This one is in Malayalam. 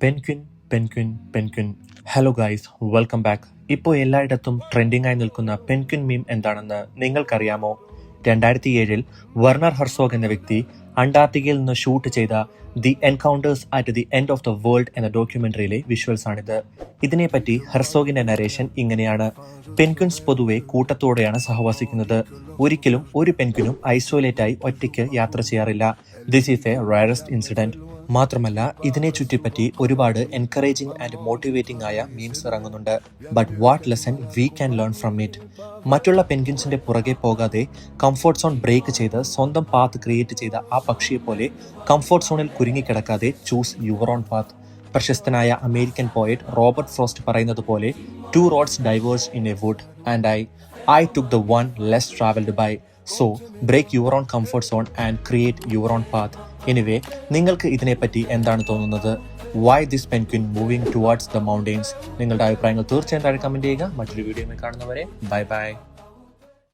Penguin penguin penguin. Hello guys, welcome back. ഇപ്പോൾ എല്ലായിടത്തും ട്രെൻഡിംഗ് ആയി നിൽക്കുന്ന പെൻഗ്വിൻ മീം എന്താണെന്ന് നിങ്ങൾക്കറിയാമോ? 2007 വെർണർ ഹെർസോഗ് എന്ന വ്യക്തി അന്റാർട്ടിക്കയിൽ നിന്ന് ഷൂട്ട് ചെയ്ത the encounters at the end of the world എന്ന ഡോക്യുമെന്ററിയിലെ വിഷ്വൽസ് ആണിത്. ഇതിനെപ്പറ്റി ഹെർസോഗിന്റെ നരേഷൻ ഇങ്ങനെയാണ്: പെൻഗ്വിൻസ് പൊതുവെ കൂട്ടത്തോടെയാണ് സഹവസിക്കുന്നത്. ഒരിക്കലും ഒരു പെൻഗ്വിനും ഐസോലേറ്റ് ആയി ഒറ്റയ്ക്ക് യാത്ര ചെയ്യാറില്ല. This is A rarest incident. മാത്രമല്ല, ഇതിനെ ചുറ്റിപ്പറ്റി ഒരുപാട് എൻകറേജിംഗ് ആൻഡ് മോട്ടിവേറ്റിംഗ് ആയ മീംസ് ഇറങ്ങുന്നുണ്ട്. But what lesson we can learn from it? മറ്റുള്ള പെൻഗ്വിൻസിന്റെ പുറകെ പോകാതെ കംഫോർട്ട് സോൺ ബ്രേക്ക് ചെയ്ത് സ്വന്തം പാത്ത് ക്രിയേറ്റ് ചെയ്ത ആ പക്ഷിയെ പോലെ കംഫോർട്ട് സോണിൽ കുരുങ്ങിക്കിടക്കാതെ ചൂസ് യുവർ ഓൺ പാത്ത്. പ്രശസ്തനായ അമേരിക്കൻ പോയറ്റ് റോബർട്ട് ഫ്രോസ്റ്റ് പറയുന്നത് പോലെ, 2 roads diverge in a wood and I took the one less traveled by. So break your own comfort zone and create your own path. Anyway, നിങ്ങൾക്ക് ഇതിനെപ്പറ്റി എന്താണ് തോന്നുന്നത്? Why this penguin moving towards the mountains? നിങ്ങളുടെ അഭിപ്രായങ്ങൾ തീർച്ചയായും താഴെ കമന്റ് ചെയ്യുക. മറ്റൊരു വീഡിയോയിൽ കാണുന്നവരെ ബൈ ബൈ.